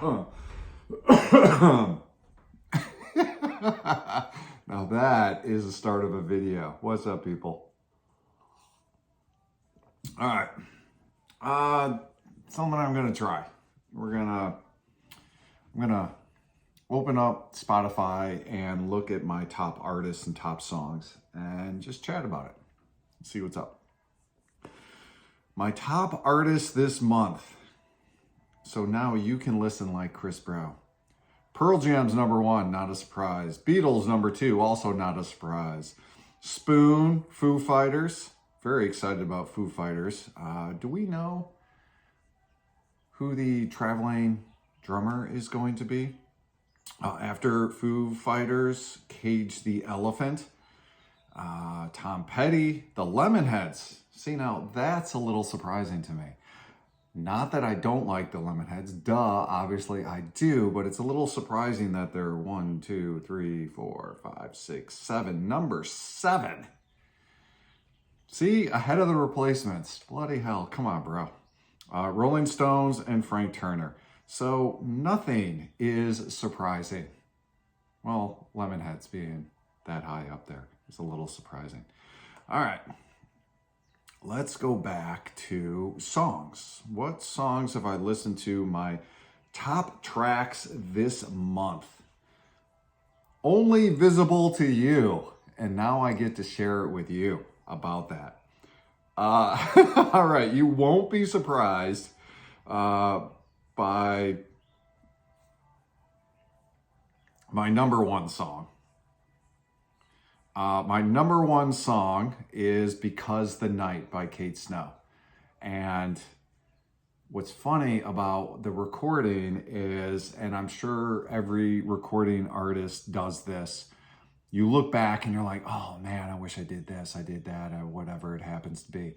Now that is the start of a video. What's up, people? All right. Something I'm gonna try. I'm gonna open up Spotify and look at my top artists and top songs and just chat about it. See what's up. My top artist this month. So now you can listen like Chris Brown. Pearl Jam's number 1, not a surprise. Beatles number 2, also not a surprise. Spoon, Foo Fighters. Very excited about Foo Fighters. Do we know who the traveling drummer is going to be? After Foo Fighters, Cage the Elephant. Tom Petty, the Lemonheads. See, now that's a little surprising to me. Not that I don't like the Lemonheads, duh, obviously I do, but it's a little surprising that they're 1, 2, 3, 4, 5, 6, 7, number 7. See, ahead of the Replacements. Bloody hell, come on, bro. Rolling Stones and Frank Turner. So nothing is surprising. Well, Lemonheads being that high up there is a little surprising. All right. Let's go back to songs. What songs have I listened to? My top tracks this month. Only Visible to You. And now I get to share it with you about that. All right, you won't be surprised by my number 1 song. My number 1 song is Because the Night by Kate Snow. And what's funny about the recording is, and I'm sure every recording artist does this, you look back and you're like, oh man, I wish I did this, I did that, or whatever it happens to be.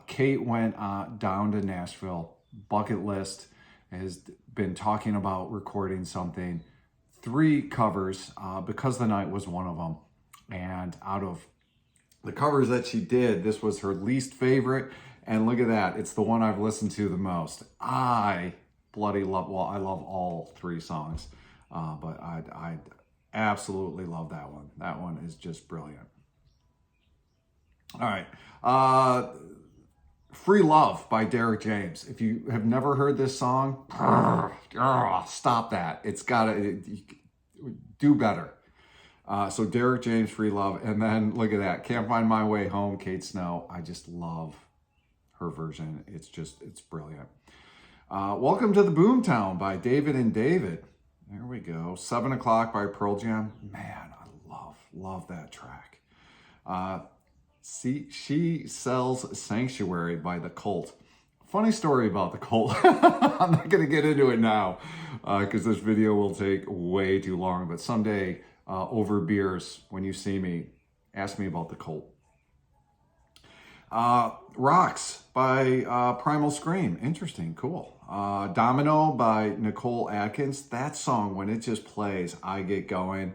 Kate went down to Nashville, bucket list, has been talking about recording something, 3 covers, Because the Night was one of them. And out of the covers that she did, this was her least favorite. And look at that. It's the one I've listened to the most. I bloody love, well, I love all 3 songs. But I absolutely love that one. That one is just brilliant. All right. Free Love by Derek James. If you have never heard this song, stop that. It's gotta do better. So Derek James, Free Love, and then look at that, Can't Find My Way Home, Kate Snow. I just love her version. It's brilliant. Welcome to the Boomtown by David and David. There we go. 7 O'Clock by Pearl Jam. Man, I love that track. She Sells Sanctuary by The Cult. Funny story about The Cult. I'm not going to get into it now because this video will take way too long, but someday over beers, when you see me, ask me about The Cult. Rocks by Primal Scream. Interesting, cool. Domino by Nicole Atkins. That song, when it just plays, I get going.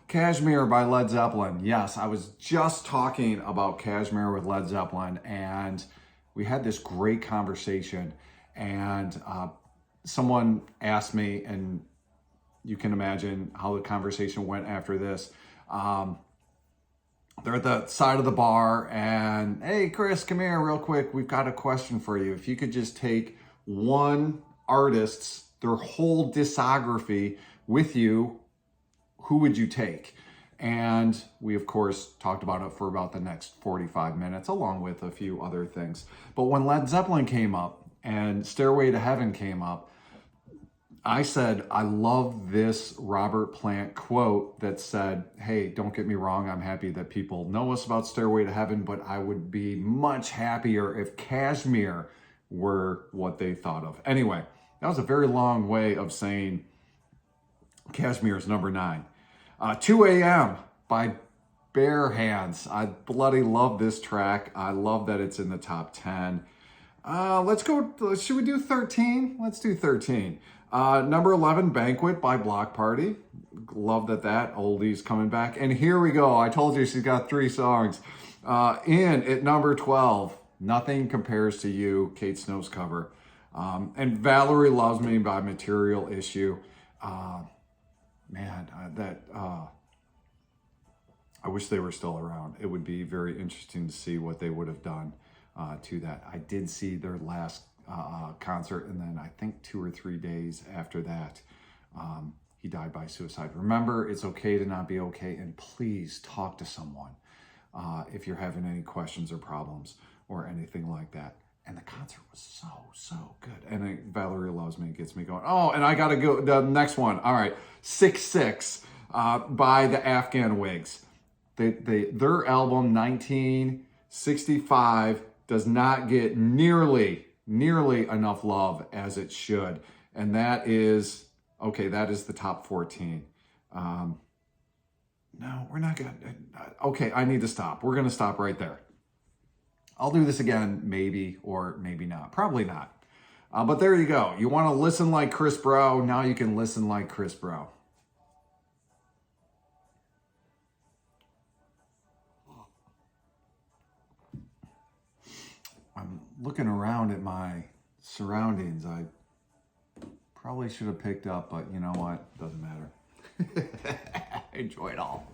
Kashmir by Led Zeppelin. Yes, I was just talking about Kashmir with Led Zeppelin, and we had this great conversation, and someone asked me, and you can imagine how the conversation went after this. They're at the side of the bar and, hey, Chris, come here real quick. We've got a question for you. If you could just take one artist's, their whole discography with you, who would you take? And we, of course, talked about it for about the next 45 minutes, along with a few other things. But when Led Zeppelin came up and Stairway to Heaven came up, I said, I love this Robert Plant quote that said, hey, don't get me wrong, I'm happy that people know us about Stairway to Heaven, but I would be much happier if Kashmir were what they thought of. Anyway, that was a very long way of saying Kashmir is number 9. 2 a.m. by Bare Hands. I bloody love this track. I love that it's in the top 10. Let's go, should we do 13? Let's do 13. Number 11, Banquet by Block Party. Love that oldie's coming back. And here we go. I told you she's got 3 songs. In at number 12, Nothing Compares to You, Kate Snow's cover. And Valerie Loves Me by Material Issue. Man, I wish they were still around. It would be very interesting to see what they would have done to that. I did see their last concert, and then I think 2 or 3 days after that, he died by suicide. Remember, it's okay to not be okay, and please talk to someone if you're having any questions or problems or anything like that. And the concert was so good. And Valerie Loves Me gets me going. Oh, and I got to go, the next one. All right, 6-6 by the Afghan Wigs. Their album 1965 does not get nearly enough love as it should. And that is, okay, that is the top 14. No, we're not going to, okay, I need to stop. We're going to stop right there. I'll do this again, maybe, or maybe not. Probably not. But there you go. You want to listen like Chris Brow? Now you can listen like Chris Brow. I'm looking around at my surroundings. I probably should have picked up, but you know what? Doesn't matter. Enjoy it all.